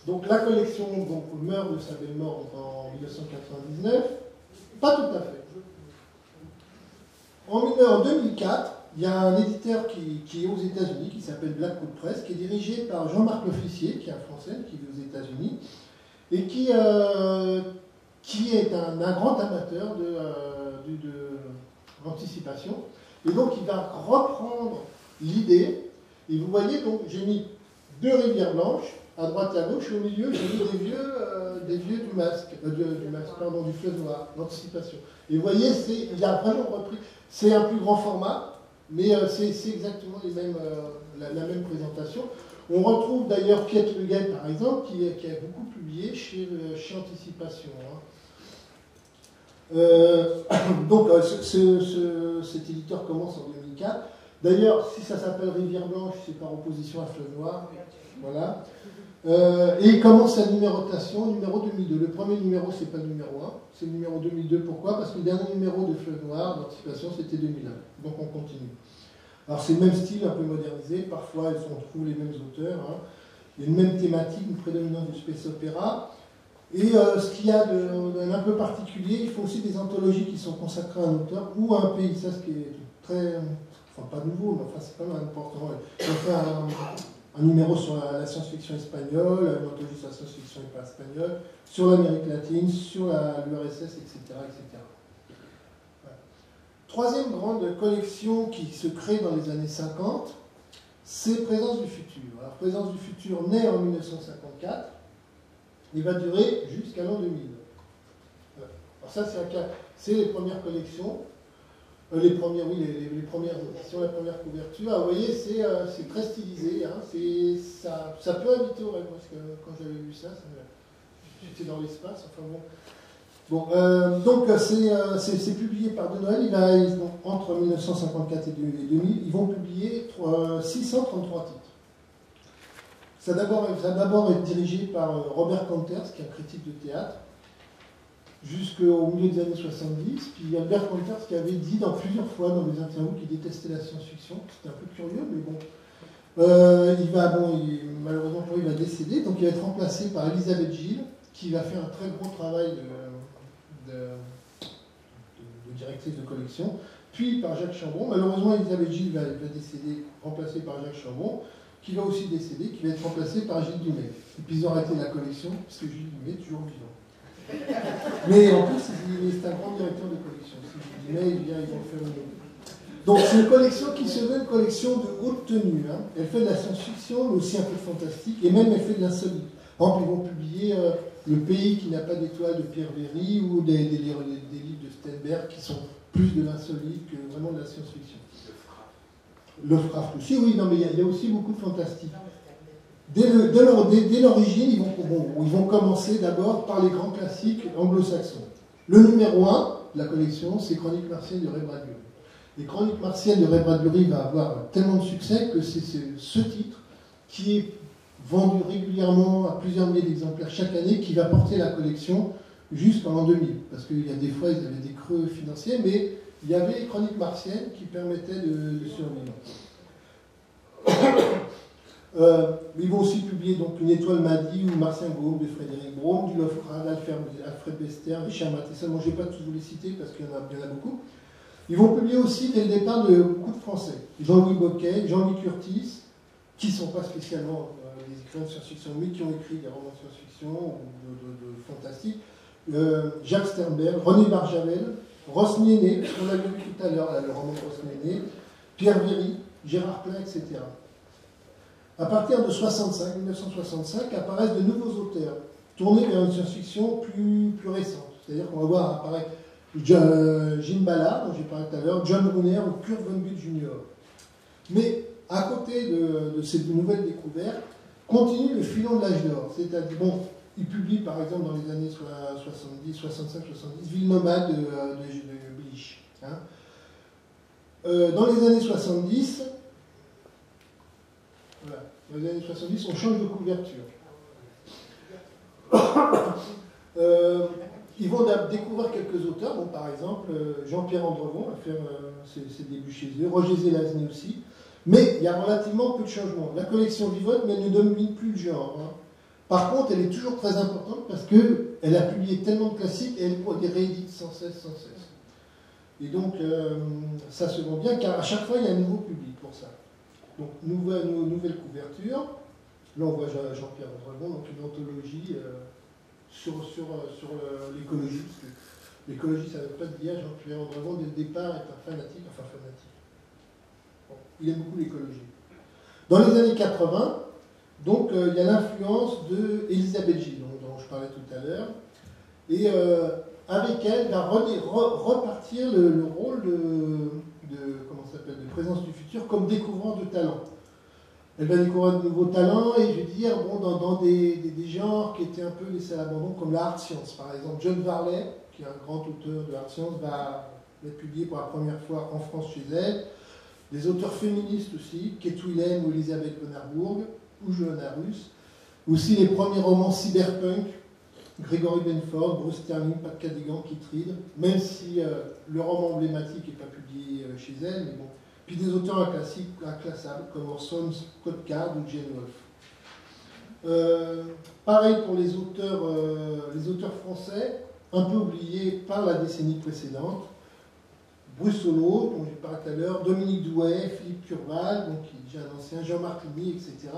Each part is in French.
Donc la collection donc, meurt de sa belle mort en 1999. Pas tout à fait. En 2004, il y a un éditeur qui est aux États-Unis, qui s'appelle Blackwood Press, qui est dirigé par Jean-Marc L'Officier, qui est un Français, qui vit aux États-Unis, et qui est un grand amateur d'anticipation. Et donc, il va reprendre l'idée. Et vous voyez, donc, j'ai mis 2 rivières blanches, à droite et à gauche, et au milieu, j'ai mis des vieux du fleuve noir, d'anticipation. Et vous voyez, il a vraiment repris. C'est un plus grand format, mais c'est exactement la même présentation. On retrouve d'ailleurs Piet Lugel, par exemple, qui a beaucoup publié chez Anticipation. Donc, cet éditeur commence en 2004. D'ailleurs, si ça s'appelle Rivière Blanche, c'est par opposition à Fleuve Noir. Voilà. Et il commence sa numérotation, numéro 2002. Le premier numéro, c'est pas le numéro 1, c'est le numéro 2002. Pourquoi? Parce que le dernier numéro de Fleuve Noir, d'anticipation, c'était 2001. Donc on continue. Alors c'est le même style, un peu modernisé. Parfois, on trouve les mêmes auteurs. Hein. Il y a une même thématique, une prédominance du space opéra. Et ce qu'il y a d'un un peu particulier, ils font aussi des anthologies qui sont consacrées à un auteur ou à un pays. Ça, ce qui est très... Enfin, pas nouveau, mais enfin, c'est quand même important. Ils ont fait un numéro sur la science-fiction espagnole, une anthologie sur la science-fiction espagnole, sur l'Amérique latine, sur l'URSS, etc. etc. Voilà. Troisième grande collection qui se crée dans les années 50, c'est Présence du futur. Alors, Présence du futur naît en 1954 et va durer jusqu'à l'an 2000. Alors ça, c'est les premières collections. Les premières éditions, la première couverture. Ah, vous voyez, c'est très stylisé. Hein, ça peut inviter au rêve. Parce que quand j'avais vu ça j'étais dans l'espace. Enfin bon. Donc, c'est publié par De Noël. Entre 1954 et 2000, ils vont publier 633 titres. Ça a d'abord été dirigé par Robert Kanters, qui est un critique de théâtre, jusqu'au milieu des années 70. Puis Albert Kanters qui avait dit plusieurs fois dans des interviews qu'il détestait la science-fiction. C'était un peu curieux, mais bon. Malheureusement pour lui, il va décéder. Donc il va être remplacé par Elisabeth Gilles, qui va faire un très gros travail de directrice de collection. Puis par Jacques Chambon. Malheureusement, Elisabeth Gilles va décéder, remplacée par Jacques Chambon, qui va aussi décéder, qui va être remplacé par Gilles Dumais. Et puis ils ont arrêté la collection, puisque Gilles Dumais est toujours vivant. Mais en plus, c'est un grand directeur de collection. Si Gilles Dumais, ils vont faire une... Donc c'est une collection qui se veut une collection de haute tenue. Hein. Elle fait de la science-fiction, mais aussi un peu de fantastique, et même elle fait de l'insolite. Par exemple, ils vont publier Le pays qui n'a pas d'étoile de Pierre Véry, ou des livres de Steinberg qui sont plus de l'insolite que vraiment de la science-fiction. Lovecraft aussi, oui, non, mais il y a aussi beaucoup de fantastique. Dès l'origine, ils vont commencer d'abord par les grands classiques anglo-saxons. Le numéro 1 de la collection, c'est Chroniques martiennes de Ray Bradbury. Et Chroniques martiennes de Ray Bradbury va avoir tellement de succès que c'est ce titre qui est vendu régulièrement à plusieurs milliers d'exemplaires chaque année qui va porter la collection jusqu'en l'an 2000. Parce qu'il y a des fois, ils avaient des creux financiers, mais il y avait les Chroniques martiennes qui permettaient de survivre. Ils vont aussi publier donc Une étoile m'a dit ou Martien Gaume de Frédéric Braun, du Lovecraft, Alfred Bester, Richard Matheson. Bon, je ne vais pas tous vous les citer parce qu'il y en a beaucoup. Ils vont publier aussi dès le départ de beaucoup de Français. Jean-Louis Bocquet, Jean-Louis Curtis, qui ne sont pas spécialement des écrivains de science-fiction, mais qui ont écrit des romans de science-fiction ou de fantastique. Jacques Sternberg, René Barjavel, Ross Néné, qu'on a vu tout à l'heure, le roman de Ross Néné, Pierre Véry, Gérard Plain, etc. À partir de 1965, apparaissent de nouveaux auteurs, tournés vers une science-fiction plus récente. C'est-à-dire qu'on va voir apparaître Jim Ballard, dont j'ai parlé tout à l'heure, John Brunner ou Kurt Vonnegut Jr. Mais à côté de ces nouvelles découvertes, continue le filon de l'âge d'or. C'est-à-dire, bon, il publie par exemple dans les années 70, 65, 70, Ville nomade de Blish. Hein. Dans les années 70, voilà, dans les années 70, on change de couverture. Ils vont découvrir quelques auteurs, bon, par exemple Jean-Pierre Andrevon va faire ses débuts chez eux, Roger Zelazny aussi, mais il y a relativement peu de changements. La collection vivote, mais elle ne domine plus le genre. Hein. Par contre, elle est toujours très importante parce qu'elle a publié tellement de classiques et elle les réédite sans cesse. Et donc, ça se vend bien, car à chaque fois, il y a un nouveau public pour ça. Donc, nouvelle couverture. Là, on voit Jean-Pierre Dragón, donc une anthologie sur l'écologie. Parce que l'écologie, ça ne veut pas dire Jean-Pierre Dragón, dès le départ, est un fanatique. Bon, il aime beaucoup l'écologie. Dans les années 80, donc, il y a l'influence d'Elisabeth Gilles, dont je parlais tout à l'heure. Et avec elle, va repartir le rôle de présence du futur comme découvrant de talents. Elle va découvrir de nouveaux talents et je vais dire, bon, dans des genres qui étaient un peu laissés à l'abandon, comme la hard science. Par exemple, John Varley, qui est un grand auteur de hard science, va être publié pour la première fois en France chez elle. Des auteurs féministes aussi, Kate Willem ou Elisabeth von Harburg, ou Johanna Russ. Aussi les premiers romans cyberpunk, Gregory Benford, Bruce Sterling, Pat Cadigan, Kit Reed, même si le roman emblématique n'est pas publié chez elle, mais bon. Puis des auteurs inclassables comme Orson Scott Card ou Jane Wolfe. Pareil pour les auteurs français, un peu oubliés par la décennie précédente. Bruce Solo, dont j'ai parlé tout à l'heure, Dominique Douai, Philippe Curval, donc qui est déjà un ancien, Jean-Marc Ligny, etc.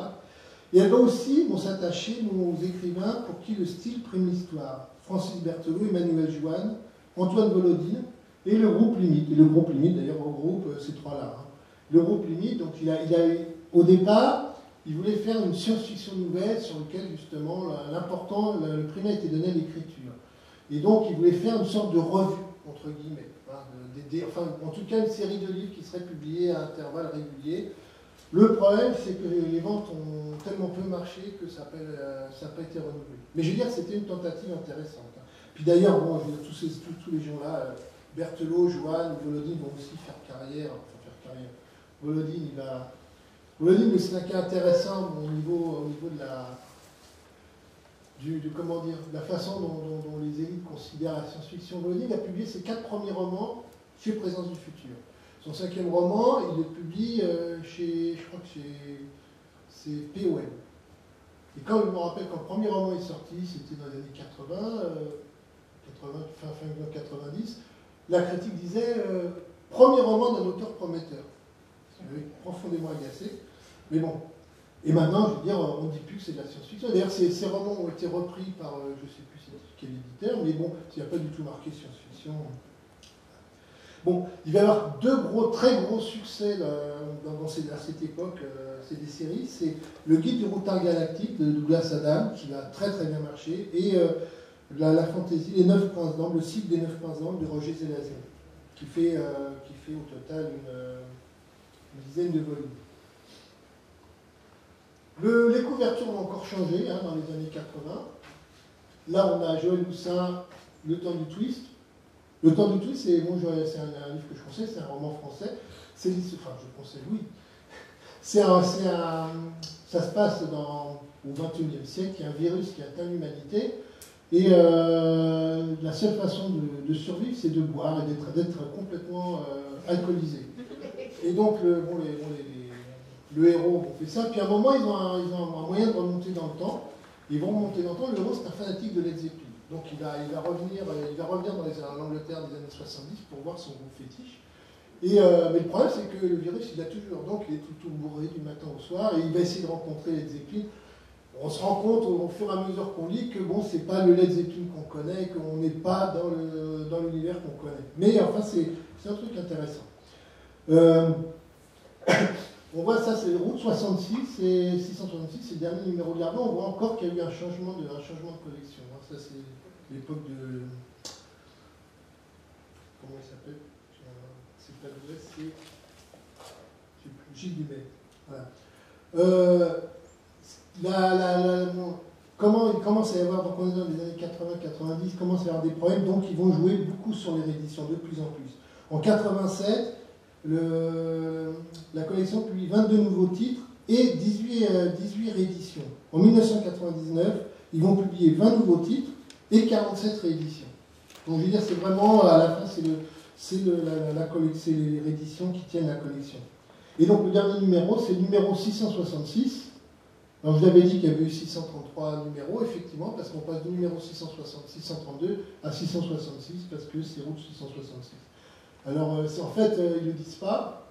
Et elle va aussi s'attacher aux écrivains pour qui le style prime l'histoire. Francis Berthelot, Emmanuel Joanne, Antoine Volodine et le groupe Limite. Et le groupe Limite, d'ailleurs, regroupe ces trois-là. Hein. Le groupe Limite, donc au départ, il voulait faire une science-fiction nouvelle sur laquelle, justement, le primat était donné à l'écriture. Et donc, il voulait faire une sorte de revue, entre guillemets. Enfin, en tout cas, une série de livres qui seraient publiés à intervalles réguliers. Le problème, c'est que les ventes ont tellement peu marché que ça n'a pas été renouvelé. Mais je veux dire, c'était une tentative intéressante. Puis d'ailleurs, bon, tous les gens-là, Berthelot, Joanne, Volodine vont aussi faire carrière. Volodine, mais c'est un cas intéressant au niveau de la façon dont les élites considèrent la science-fiction. Volodine a publié ses 4 premiers romans chez Présence du Futur. Son 5e roman, il le publie je crois que c'est POM. Et quand je me rappelle, quand le premier roman est sorti, c'était dans les années 80, fin 90, la critique disait premier roman d'un auteur prometteur. Ça m'avait profondément agacé. Mais bon. Et maintenant, je veux dire, on ne dit plus que c'est de la science-fiction. D'ailleurs, ces romans ont été repris par, je ne sais plus quel éditeur, mais bon, il n'y a pas du tout marqué science-fiction. Bon, il va y avoir 2 très gros succès à cette époque, c'est des séries. C'est Le Guide du routard galactique de Douglas Adams, qui va très très bien marcher, et la fantaisie, Les 9 Princes d'Ambre, le cycle des 9 Princes d'Ambre de Roger Zelazny, qui fait au total une dizaine de volumes. Les couvertures ont encore changé dans les années 80. Là, on a Joël Moussin, Le Temps du Twist. Le Temps du Twist, c'est un livre que je conseille, c'est un roman français. Je conseille, oui. Ça se passe au XXIe siècle, il y a un virus qui atteint l'humanité, et la seule façon de survivre, c'est de boire et d'être complètement alcoolisé. Et donc, le héros fait ça, puis à un moment, ils ont un moyen de remonter dans le temps. Ils vont remonter dans le temps, le héros, c'est un fanatique de Led Zeppelin. Donc il va revenir dans l'Angleterre des années 70 pour voir son groupe fétiche. Mais le problème, c'est que le virus, il a toujours. Donc il est tout bourré du matin au soir, et il va essayer de rencontrer Led Zeppelin. On se rend compte au fur et à mesure qu'on lit que bon, c'est pas le Led Zeppelin qu'on connaît, qu'on n'est pas dans l'univers qu'on connaît. Mais enfin, c'est un truc intéressant. On voit ça, c'est Route 66 et 666, c'est le dernier numéro de l'Ardent. On voit encore qu'il y a eu un changement de collection. Ça, c'est l'époque de. Comment il s'appelle? C'est pas Douai, c'est. Gilles Dumais. Voilà. Comment il commence à y avoir, donc on est dans les années 80-90, il commence à y avoir des problèmes, donc ils vont jouer beaucoup sur les rééditions, de plus en plus. En 87, la collection publie 22 nouveaux titres et 18 rééditions. En 1999, ils vont publier 20 nouveaux titres et 47 rééditions. Donc je veux dire, c'est vraiment, à la fin, c'est les rééditions qui tiennent la collection. Et donc le dernier numéro, c'est le numéro 666, Alors, je vous avais dit qu'il y avait eu 633 numéros, effectivement, parce qu'on passe du numéro 632 à 666, parce que c'est route 666. Alors, en fait, ils ne le disent pas,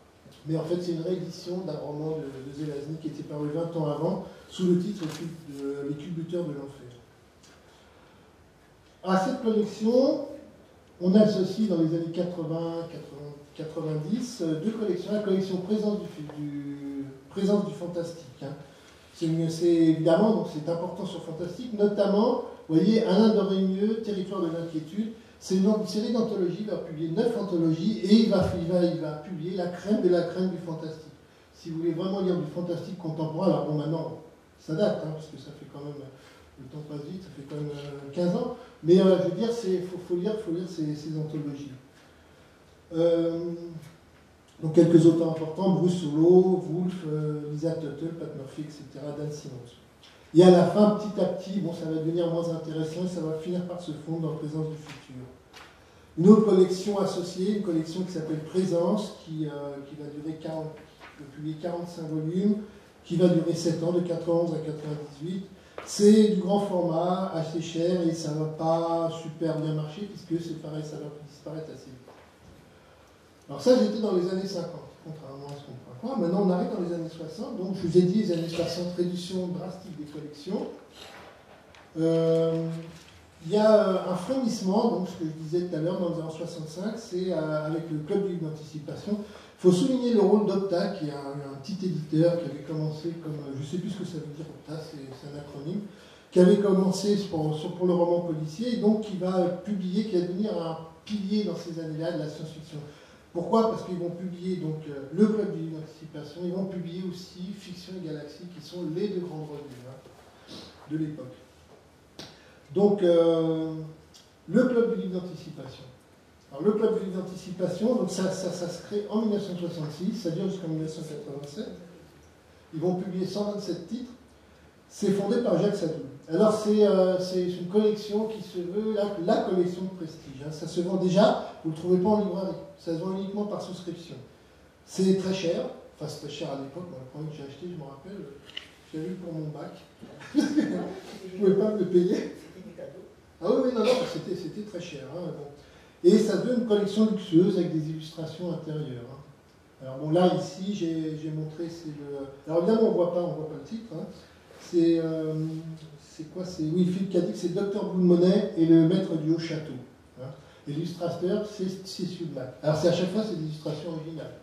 mais en fait, c'est une réédition d'un roman de Zelazny qui était paru 20 ans avant, sous le titre Les culbuteurs de l'enfer. À cette collection, on associe dans les années 80-90 deux collections. La collection Présence du fantastique. Hein. C'est évidemment, donc c'est important sur fantastique, notamment, vous voyez, Alain Doré-Mieux, Territoire de l'inquiétude. C'est une série d'anthologies, il va publier 9 anthologies et il va publier la crème de la crème du fantastique. Si vous voulez vraiment lire du fantastique contemporain, alors bon, maintenant, ça date, hein, parce que ça fait quand même, le temps passe vite, ça fait quand même 15 ans, mais je veux dire, il faut lire ces anthologies. Donc quelques auteurs importants, Bruce Solo, Woolf, Lisa Tuttle, Pat Murphy, etc., Dan Simmons. Et à la fin, petit à petit, bon, ça va devenir moins intéressant et ça va finir par se fondre dans Présence du futur. Une autre collection associée, une collection qui s'appelle Présence, qui va durer publier 45 volumes, qui va durer 7 ans, de 91 à 98. C'est du grand format, assez cher, et ça ne va pas super bien marcher, puisque c'est pareil, ça va disparaître assez vite. Alors ça, j'étais dans les années 50, contrairement à ce qu'on pourrait croire. Maintenant, on arrive dans les années 60, donc je vous ai dit les années 60, réduction drastique des collections. Il y a un frémissement, donc ce que je disais tout à l'heure, dans les années 65, c'est avec le Club du Livre d'Anticipation. Il faut souligner le rôle d'Opta, qui est un petit éditeur qui avait commencé comme, je ne sais plus ce que ça veut dire Opta, c'est un acronyme, qui avait commencé pour le roman policier, et donc qui va publier, qui va devenir un pilier dans ces années-là de la science-fiction. Pourquoi? Parce qu'ils vont publier donc, le Club du Livre d'Anticipation, ils vont publier aussi Fiction et Galaxie, qui sont les deux grandes revues de l'époque. Donc, le Club du Livre d'Anticipation. Alors, le Club du Livre d'Anticipation, donc ça se crée en 1966, ça dure jusqu'en 1987. Ils vont publier 127 titres. C'est fondé par Jacques Sadoul. Alors, c'est une collection qui se veut la collection de prestige. Hein. Ça se vend déjà, vous ne le trouvez pas en librairie. Ça se vend uniquement par souscription. C'est très cher. Enfin, c'est très cher à l'époque. Moi, le premier que j'ai acheté, je me rappelle, j'ai eu pour mon bac. Je ne pouvais pas me le payer. Ah oui, non, c'était très cher. Hein, bon. Et ça devient une collection luxueuse avec des illustrations intérieures. Hein. Alors bon, là, ici, j'ai montré, c'est le... Alors évidemment, on ne voit pas le titre. Hein. C'est quoi? Oui, Philippe Cadic, c'est Dr. Blue Money et le maître du haut château. Hein. Et l'illustrateur, c'est Cécile Black. Alors c'est à chaque fois, c'est des illustrations originales.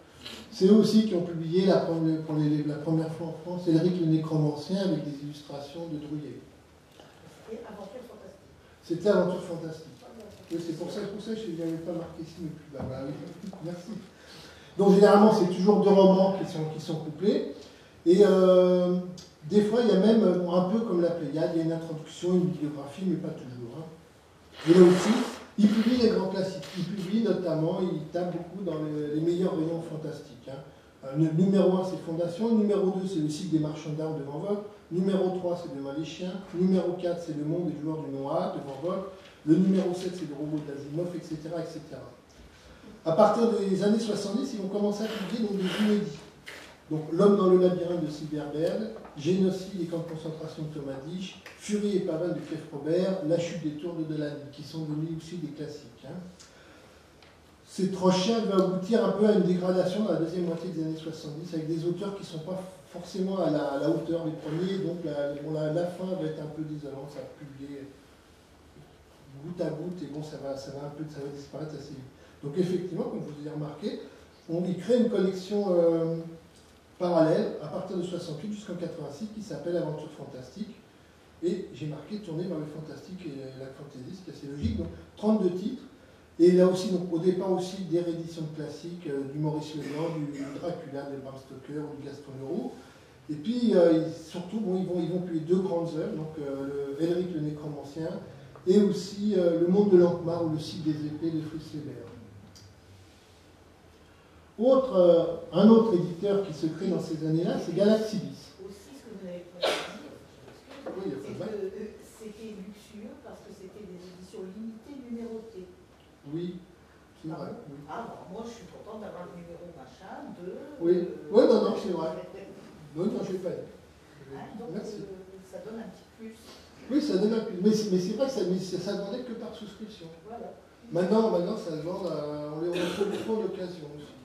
C'est eux aussi qui ont publié la première fois en France, Elric le Nécromancien avec des illustrations de Drouillet. Et Aventure fantastique. C'était Aventure fantastique. Oui, c'est pour ça que je n'avais pas marqué ici, mais plus bas. Bah, oui. Merci. Donc généralement, c'est toujours deux romans qui sont couplés. Et des fois, il y a même, un peu comme la Pléiade, il y a une introduction, une bibliographie, mais pas toujours. Hein. Et là aussi, il publie les grands classiques. Il publie notamment, il tape beaucoup dans les meilleurs rayons fantastiques. Hein. Le numéro 1, c'est Fondation. Numéro 2, c'est le cycle des marchands d'armes de Van Vogt. Numéro 3, c'est Demain les chiens. Numéro 4, c'est Le monde des joueurs du Noir de Van Vogt. Le numéro 7, c'est Le robot d'Asimov, etc., etc. À partir des années 70, ils vont commencer à publier donc, des inédits. Donc, L'homme dans le labyrinthe de Sylvia Berg, Génocide et camps de concentration de Thomas Dich, Furie et Pavane de Cliff Robert, La chute des tours de Delany, qui sont devenus aussi des classiques. Hein. Cette recherche va aboutir un peu à une dégradation dans la deuxième moitié des années 70, avec des auteurs qui ne sont pas forcément à la hauteur des premiers, donc la fin va être un peu désolante, ça va publier goutte à goutte, et bon, ça va disparaître assez vite. Donc effectivement, comme vous avez remarqué, on y crée une collection parallèle à partir de 68 jusqu'en 86 qui s'appelle Aventure fantastique. Et j'ai marqué tourner vers le fantastique et la fantasy, ce qui est assez logique. Donc 32 titres. Et là aussi, donc, au départ aussi, des rééditions classiques, du Maurice Leblanc, du Dracula de Bram Stoker ou du Gaston Leroux. Et puis surtout, bon, ils vont publier deux grandes œuvres, donc Elric le Nécromancien et aussi Le monde de l'Ankmar ou Le cycle des épées de Fritz Weber. Un autre éditeur qui se crée dans ces années-là, c'est Galaxibis. Aussi, ce que vous n'avez pas dit, c'était luxueux parce que c'était des éditions limitées numérotées. Oui, c'est vrai. Oui. Ah, bon, moi je suis contente d'avoir le numéro machin de. Oui, non, c'est vrai. Non, je ne l'ai pas dit. Donc ça donne un petit plus. Oui, ça donne un plus. Mais c'est vrai que ça ne vendait que par souscription. Voilà. Maintenant ça se vend, on les retrouve beaucoup en occasion aussi.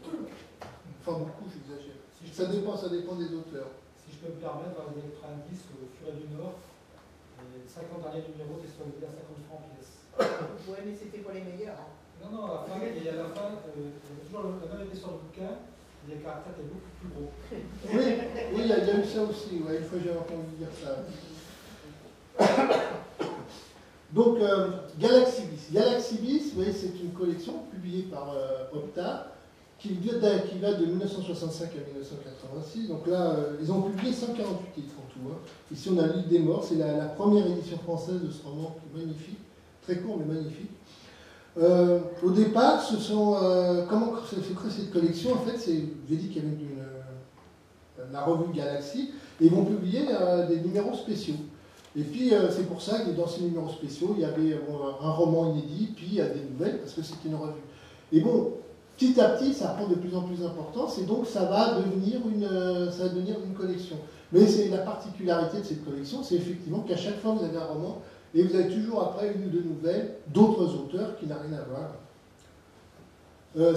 Enfin, beaucoup, j'exagère. Ça dépend des auteurs. Si je peux me permettre, dans les années 90, au Furet du Nord, les 50 derniers numéros étaient soldés à 50 francs pièce. Ouais, mais c'était pas les meilleurs. Hein. Non, à la fin, il y a toujours la même épaisseur de bouquin, les caractères étaient beaucoup plus gros. Oui, il y a eu ça aussi, ouais, une fois j'avais entendu dire ça. Donc, Galaxy Bis. Galaxy Bis, vous voyez, c'est une collection publiée par Opta, qui va de 1965 à 1986. Donc là, ils ont publié 148 titres en tout. Hein. Ici, on a l'Île des Morts, c'est la première édition française de ce roman qui est magnifique, très court mais magnifique. Au départ, comment se crée cette collection? En fait, j'ai dit qu'il y avait la revue Galaxy, et ils vont publier des numéros spéciaux. Et puis, c'est pour ça que dans ces numéros spéciaux, il y avait un roman inédit, puis il y a des nouvelles, parce que c'était une revue. Et bon, petit à petit, ça prend de plus en plus d'importance, et donc ça va devenir une collection. Mais c'est la particularité de cette collection, c'est effectivement qu'à chaque fois, vous avez un roman, et vous avez toujours après une ou deux nouvelles d'autres auteurs qui n'ont rien à voir.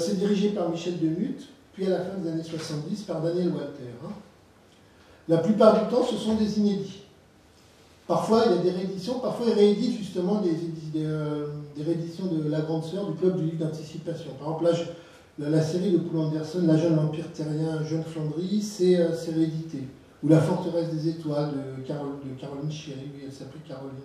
C'est dirigé par Michel Demuth, puis à la fin des années 70 par Daniel Walter. Hein. La plupart du temps, ce sont des inédits. Parfois, il y a des rééditions, parfois, ils rééditent justement des rééditions de La Grande Sœur, du Club du Livre d'Anticipation. Par exemple, là, la série de Poul Anderson, La Jeune L'Empire Terrien, Jeune Flandry, c'est réédité. Ou La Forteresse des Étoiles de Caroline Chéry, elle s'appelle Caroline.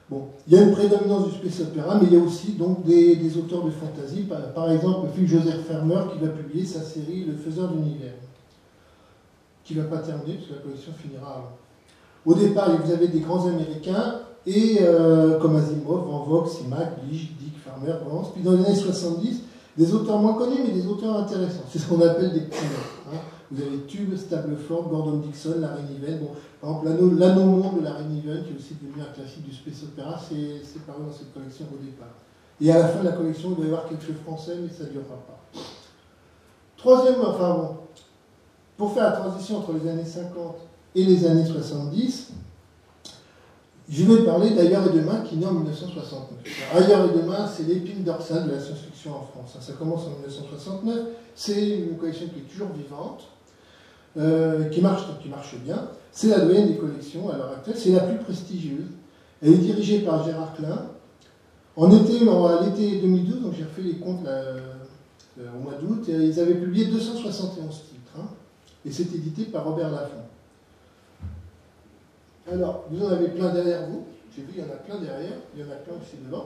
Bon, il y a une prédominance du space opéra, mais il y a aussi donc des auteurs de fantasy. Par exemple, Phil Joseph Farmer qui va publier sa série Le Faiseur d'Univers, qui ne va pas terminer parce que la collection finira avant. Au départ, vous avez des grands Américains, et comme Asimov, Van Vogt, Simak, Dick, Farmer, Vance. Puis dans les années 70, des auteurs moins connus, mais des auteurs intéressants. C'est ce qu'on appelle des petits noms. Hein. Vous avez Tube, Stableford, Gordon Dixon, Larry Niven. Bon, par exemple, l'Anneau Monde de Larry Niven, qui est aussi devenu un classique du space opéra, c'est paru dans cette collection au départ. Et à la fin de la collection, il doit y avoir quelque chose de français, mais ça ne durera pas. Troisième, pour faire la transition entre les années 50 et les années 70, je vais parler d'Ailleurs et Demain, qui naît en 1969. Ailleurs et Demain, c'est l'épine dorsale de la science-fiction en France. Ça commence en 1969, c'est une collection qui est toujours vivante, qui marche bien. C'est la doyenne des collections à l'heure actuelle, c'est la plus prestigieuse. Elle est dirigée par Gérard Klein. À l'été 2012, donc j'ai refait les comptes au mois d'août, ils avaient publié 271 titres, hein, et c'est édité par Robert Laffont. Alors, vous en avez plein derrière vous. J'ai vu, il y en a plein derrière. Il y en a plein aussi devant.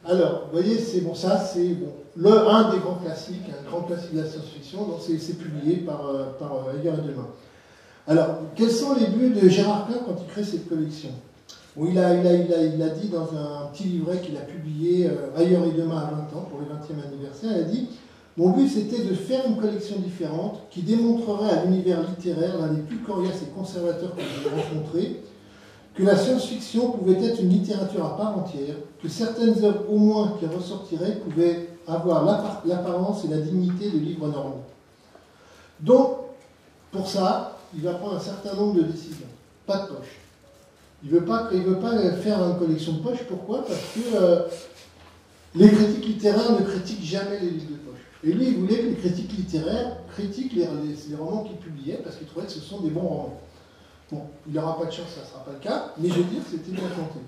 Alors, vous voyez, c'est un des grands classiques, un grand classique de la science-fiction. Donc, c'est publié par Ailleurs et Demain. Alors, quels sont les buts de Gérard Klein quand il crée cette collection? Bon, il a dit dans un petit livret qu'il a publié Ailleurs et Demain à 20 ans, pour le 20e anniversaire, il a dit: mon but, c'était de faire une collection différente qui démontrerait à l'univers littéraire, l'un des plus coriaces et conservateurs que j'ai rencontrés, que la science-fiction pouvait être une littérature à part entière, que certaines œuvres au moins qui ressortiraient pouvaient avoir l'apparence et la dignité de livres normaux. Donc, pour ça, il va prendre un certain nombre de décisions. Pas de poche. Il ne veut pas faire une collection de poche. Pourquoi? Parce que les critiques littéraires ne critiquent jamais les livres de poche. Et lui, il voulait que les critiques littéraires critiquent les romans qu'il publiait, parce qu'il trouvait que ce sont des bons romans. Bon, il n'aura pas de chance, ça ne sera pas le cas, mais je veux dire que c'était bien tenté.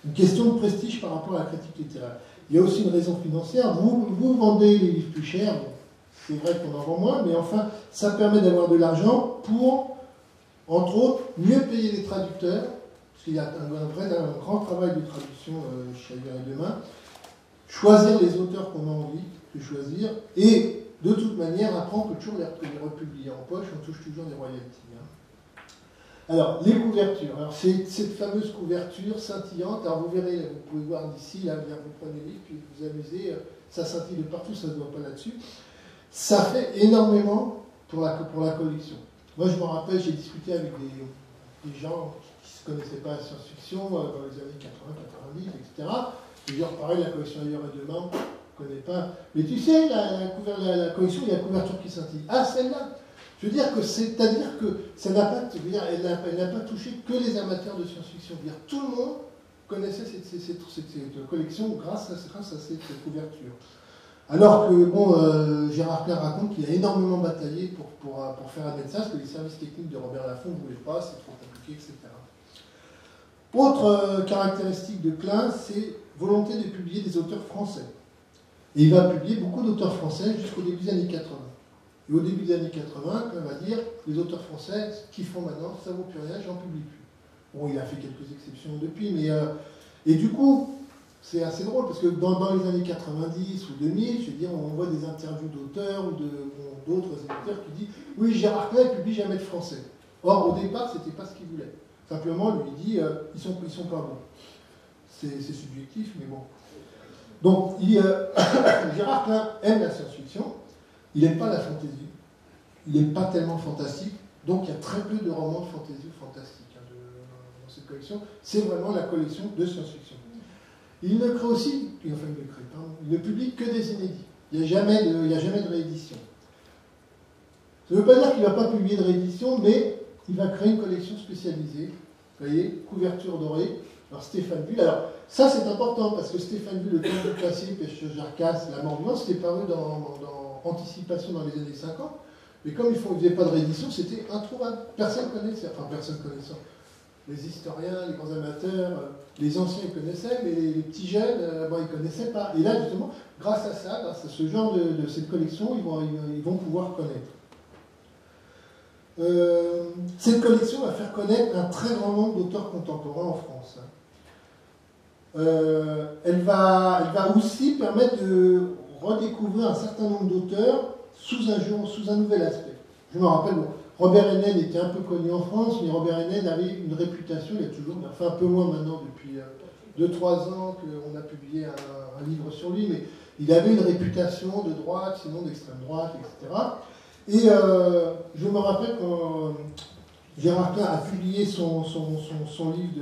Une question de prestige par rapport à la critique littéraire. Il y a aussi une raison financière. Vous vendez les livres plus chers, bon, c'est vrai qu'on en vend moins, mais enfin, ça permet d'avoir de l'argent pour, entre autres, mieux payer les traducteurs, parce qu'il y a un grand travail de traduction chez Ailleurs et Demain, choisir les auteurs qu'on a envie de choisir, et de toute manière, après, on peut toujours les republier en poche, on touche toujours des royalties. Hein. Alors, les couvertures. Alors, c'est cette fameuse couverture scintillante. Alors, vous verrez, vous pouvez voir d'ici, là, vous prenez le livre, puis vous amusez, ça scintille de partout, ça ne se voit pas là-dessus. Ça fait énormément pour la collection. Moi, je me rappelle, j'ai discuté avec des gens qui ne se connaissaient pas la science-fiction dans les années 80, 90, etc. Je veux dire, pareil, la collection Ailleurs et Demain, je ne connais pas. Mais tu sais, la collection, il y a la couverture qui scintille. Ah, celle-là! Je veux dire que c'est-à-dire que ça n'a pas, elle n'a pas touché que les amateurs de science-fiction. Tout le monde connaissait cette collection grâce à cette couverture. Alors que, bon, Gérard Klein raconte qu'il a énormément bataillé pour faire admettre ça, parce que les services techniques de Robert Laffont ne voulaient pas, c'est trop compliqué, etc. Autre caractéristique de Klein, c'est volonté de publier des auteurs français. Et il va publier beaucoup d'auteurs français jusqu'au début des années 80. Et au début des années 80, Klein va dire, les auteurs français, ce qu'ils font maintenant, ça vaut plus rien, j'en publie plus. Bon, il a fait quelques exceptions depuis, mais... et du coup, c'est assez drôle, parce que dans les années 90 ou 2000, je veux dire, on voit des interviews d'auteurs ou d'autres éditeurs qui disent « Oui, Gérard Klein ne publie jamais de français ». Or, au départ, ce n'était pas ce qu'il voulait. Simplement, lui dit ils sont pas bons. C'est subjectif, mais bon. Donc, Gérard Klein aime la science-fiction, il n'aime pas la fantaisie, il n'aime pas tellement fantastique, donc il y a très peu de romans de fantaisie ou fantastique dans cette collection. C'est vraiment la collection de science-fiction. Il ne crée aussi, enfin il ne crée, pardon, il ne publie que des inédits. Il n'y a jamais de réédition. Ça ne veut pas dire qu'il ne va pas publier de réédition, mais il va créer une collection spécialisée. Vous voyez, couverture dorée. Alors Stéphane Bull, alors ça c'est important parce que Stéphane Bull, Le Temps du passé, Pêcheur Jarcasse, La mort du vent, c'était paru dans Anticipation dans les années 50. Mais comme ils ne faisaient pas de réédition, c'était introuvable. Personne ne connaissait, enfin personne connaissait. Les historiens, les grands amateurs, les anciens ils connaissaient, mais les petits jeunes, bon, ils ne connaissaient pas. Et là, justement, grâce à ça, grâce à ce genre de cette collection, ils vont pouvoir connaître. Cette collection va faire connaître un très grand nombre d'auteurs contemporains en France. Elle va aussi permettre de redécouvrir un certain nombre d'auteurs sous un nouvel aspect. Je me rappelle, bon, Robert Heinlein était un peu connu en France, mais Robert Heinlein avait une réputation, il y a toujours, enfin un peu moins maintenant, depuis 2-3 ans qu'on a publié un livre sur lui, mais il avait une réputation de droite, sinon d'extrême droite, etc. Et je me rappelle quand Gérard Klein a publié son livre de